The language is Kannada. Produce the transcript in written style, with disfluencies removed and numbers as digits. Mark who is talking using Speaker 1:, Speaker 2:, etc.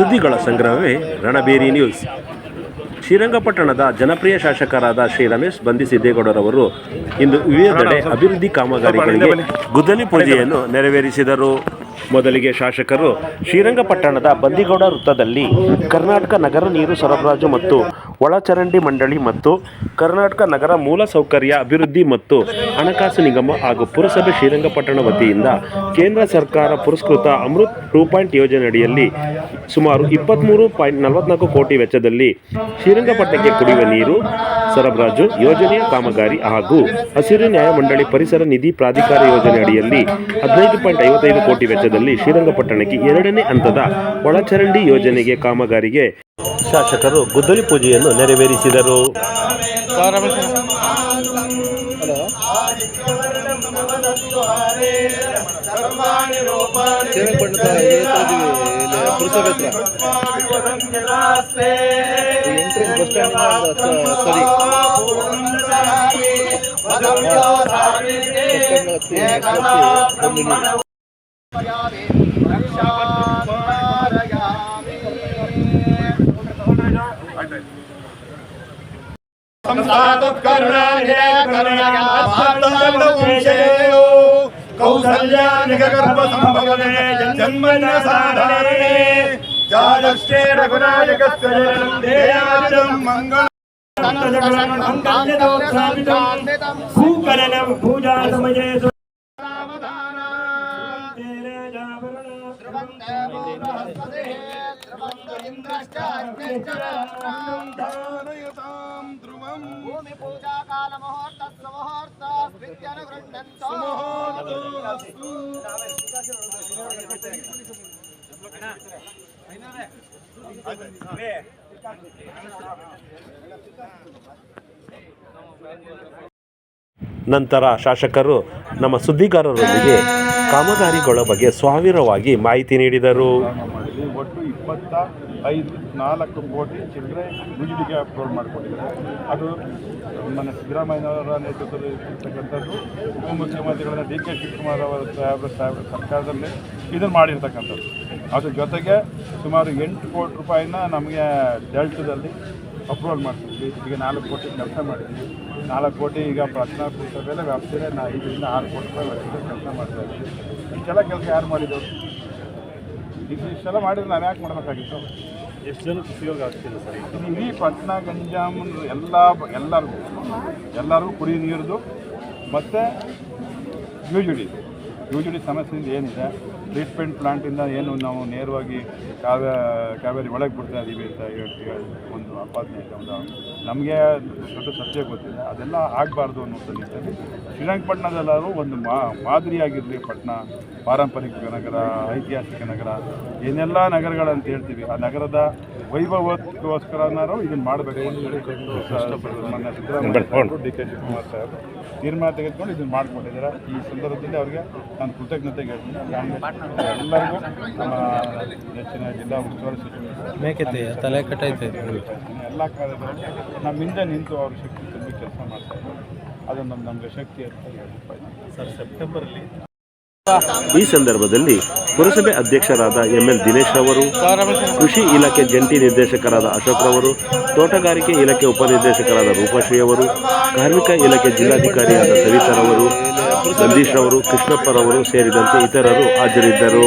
Speaker 1: ಸುದ್ದಿಗಳ ಸಂಗ್ರಹವೇ ರಣಬೇರಿ ನ್ಯೂಸ್. ಶ್ರೀರಂಗಪಟ್ಟಣದ ಜನಪ್ರಿಯ ಶಾಸಕರಾದ ಶ್ರೀ ರಮೇಶ್ ಬಂಧಿಸಿದ್ದೇಗೌಡರವರು ಇಂದು ವಿವಿಧೆಡೆ ಅಭಿವೃದ್ಧಿ ಕಾಮಗಾರಿಗಳಿಗೆ ಗುದ್ದಲಿ ಪೂಜೆಯನ್ನು ನೆರವೇರಿಸಿದರು. ಮೊದಲಿಗೆ ಶಾಸಕರು ಶ್ರೀರಂಗಪಟ್ಟಣದ ಬಂದಿಗೌಡ ವೃತ್ತದಲ್ಲಿ ಕರ್ನಾಟಕ ನಗರ ನೀರು ಸರಬರಾಜು ಮತ್ತು ಒಳಚರಂಡಿ ಮಂಡಳಿ ಮತ್ತು ಕರ್ನಾಟಕ ನಗರ ಮೂಲಸೌಕರ್ಯ ಅಭಿವೃದ್ಧಿ ಮತ್ತು ಹಣಕಾಸು ನಿಗಮ ಹಾಗೂ ಪುರಸಭೆ ಶ್ರೀರಂಗಪಟ್ಟಣ ವತಿಯಿಂದ ಕೇಂದ್ರ ಸರ್ಕಾರ ಪುರಸ್ಕೃತ ಅಮೃತ್ 2.0 ಯೋಜನೆಯಡಿಯಲ್ಲಿ ಸುಮಾರು 23.44 ಕೋಟಿ ವೆಚ್ಚದಲ್ಲಿ ಶ್ರೀರಂಗಪಟ್ಟಣಕ್ಕೆ ಕುಡಿಯುವ ನೀರು ಸರಬರಾಜು ಯೋಜನೆಯ ಕಾಮಗಾರಿ ಹಾಗೂ ಹಸಿರು ನ್ಯಾಯಮಂಡಳಿ ಪರಿಸರ ನಿಧಿ ಪ್ರಾಧಿಕಾರ ಯೋಜನೆ ಅಡಿಯಲ್ಲಿ 15.55 ಕೋಟಿ ವೆಚ್ಚದಲ್ಲಿ ಶ್ರೀರಂಗಪಟ್ಟಣಕ್ಕೆ 2ನೇ ಹಂತದ ಒಳಚರಂಡಿ ಯೋಜನೆಗೆ ಕಾಮಗಾರಿಗೆ ಶಾಸಕರು ಗುದ್ದಲಿ ಪೂಜೆಯನ್ನು ನೆರವೇರಿಸಿದರು.
Speaker 2: ಭೂಮಿ ಪೂಜಾ ಕಾಲ ಮುಹೂರ್ತ ಸುಮುಹೂರ್ತ
Speaker 1: ನಂತರ ಶಾಸಕರು ನಮ್ಮ ಸುದ್ದಿಗಾರರೊಂದಿಗೆ ಕಾಮಗಾರಿಗಳ ಬಗ್ಗೆ ಸಾವಿರವಾಗಿ ಮಾಹಿತಿ ನೀಡಿದರು.
Speaker 3: ಒಟ್ಟು 25.4 ಕೋಟಿ ಚಿಲ್ಲರೆ ಯುಜಿಡಿಗೆ ಅಪ್ರೂವಲ್ ಮಾಡಿಕೊಂಡಿದ್ದಾರೆ. ಅದು మన ಸಿದ್ದರಾಮಯ್ಯನವರ ನೇತೃತ್ವದಲ್ಲಿ ಇರ್ತಕ್ಕಂಥದ್ದು ಉಪಮುಖ್ಯಮಂತ್ರಿಗಳನ್ನ ಡಿ ಕೆ ಶಿವಕುಮಾರ್ ಅವರ ಸಾಹೇಬರ ಸರ್ಕಾರದಲ್ಲಿ ಇದನ್ನು ಮಾಡಿರ್ತಕ್ಕಂಥದ್ದು. ಅದ್ರ ಜೊತೆಗೆ ಸುಮಾರು 8 ಕೋಟಿ ರೂಪಾಯಿನ ನಮಗೆ ಡೆಲ್ಟದಲ್ಲಿ ಅಪ್ರೂವಲ್ ಮಾಡ್ತಿದ್ವಿ. ಈಗ 4 ಕೋಟಿ ಕೆಲಸ ಮಾಡಿದ್ವಿ. 4 ಕೋಟಿ ಈಗ ಪ್ರಾರ್ಥನಾ ಪುಸ್ತಕದಲ್ಲಿ ವ್ಯಾಪ್ತಿಯಲ್ಲಿ 5ರಿಂದ 6 ಕೋಟಿ ರೂಪಾಯಿ ವರ್ಷದ ಕೆಲಸ ಮಾಡ್ತಾ ಇದ್ವಿ. ಇಷ್ಟೆಲ್ಲ ಕೆಲಸ ಯಾರು ಮಾಡಿದರು? ಇಷ್ಟೆಲ್ಲ ಮಾಡಿದ್ರೆ ನಾವು ಯಾಕೆ ಮಾಡಬೇಕಾಗಿತ್ತು? ಎಷ್ಟು ಜನ ಉಪಯೋಗ ಆಗ್ತಿಲ್ಲ ಸರ್? ಇಡೀ ಪಟ್ಟಣ ಗಂಜಾಮ್ ಎಲ್ಲರಿಗೂ ಕುಡಿಯೋ ನೀರದು ಮತ್ತು ಯು ಜಿ ಡಿ ಸಮಸ್ಯೆಯಿಂದ ಏನಿದೆ, ಟ್ರೀಟ್ಮೆಂಟ್ ಪ್ಲಾಂಟಿಂದ ಏನು ನಾವು ನೇರವಾಗಿ ಕಾವೇರಿ ಒಳಗೆ ಬಿಡ್ತಾ ಇದ್ದೀವಿ ಅಂತ ಒಂದು ಆಪಾದನೆ ಇದೆ. ನಮಗೆ ದೊಡ್ಡ ಸತ್ಯ ಗೊತ್ತಿದೆ. ಅದೆಲ್ಲ ಆಗಬಾರ್ದು ಅನ್ನೋ ನಿಟ್ಟಿನಲ್ಲಿ ಶ್ರೀರಂಗಪಟ್ಟಣದೆಲ್ಲರೂ ಒಂದು ಮಾದರಿಯಾಗಿರಲಿ. ಪಟ್ಟಣ ಪಾರಂಪರಿಕ ನಗರ, ಐತಿಹಾಸಿಕ ನಗರ, ಏನೆಲ್ಲ ನಗರಗಳಂತ ಹೇಳ್ತೀವಿ, ಆ ನಗರದ ವೈಭವಕ್ಕೋಸ್ಕರನಾರು ಇದನ್ನು ಮಾಡಬೇಕು ಅಂತ ಹೇಳಿ ಮೊನ್ನೆ ಸಿದ್ದರಾಮಯ್ಯ ಡಿ ಕೆ ಶಿವಕುಮಾರ್ ಸಾಹೇಬ್ ತೀರ್ಮಾನ ತೆಗೆದುಕೊಂಡು ಇದನ್ನು ಮಾಡಿಕೊಂಡಿದ್ದಾರೆ. ಈ ಸಂದರ್ಭದಲ್ಲಿ ಅವರಿಗೆ ನಾನು ಕೃತಜ್ಞತೆ ಹೇಳ್ತೀನಿ. ಎಲ್ಲರಿಗೂ ನಮ್ಮ ನೆಚ್ಚಿನ ಜಿಲ್ಲಾ ಉಸ್ತುವಾರಿ ಸಚಿವರು ತಲೆ ಕಟ್ಟೈತೆ ಎಲ್ಲ ಕಾರ್ಯದಲ್ಲಿ ನಮ್ಮಿಂದ ನಿಂತು ಅವ್ರ ಶಕ್ತಿ ತುಂಬಿ ಕೆಲಸ ಮಾಡ್ತಾರೆ. ಅದನ್ನು ನಮಗೆ ಶಕ್ತಿ ಅಂತ ಹೇಳ್ತಾ ಸರ್. ಸೆಪ್ಟೆಂಬರಲ್ಲಿ
Speaker 1: ಈ ಸಂದರ್ಭದಲ್ಲಿ ಪುರಸಭೆ ಅಧ್ಯಕ್ಷರಾದ ML ದಿನೇಶ್ ರವರು, ಕೃಷಿ ಇಲಾಖೆ ಜಂಟಿ ನಿರ್ದೇಶಕರಾದ ಅಶೋಕ್ ರವರು, ತೋಟಗಾರಿಕೆ ಇಲಾಖೆ ಉಪನಿರ್ದೇಶಕರಾದ ರೂಪಶ್ರೀ ಅವರು, ಕಾರ್ಮಿಕ ಇಲಾಖೆ ಜಿಲ್ಲಾಧಿಕಾರಿಯಾದ ಸವಿತಾರವರು, ನಂದೀಶ್ ರವರು, ಕೃಷ್ಣಪ್ಪರವರು ಸೇರಿದಂತೆ ಇತರರು ಹಾಜರಿದ್ದರು.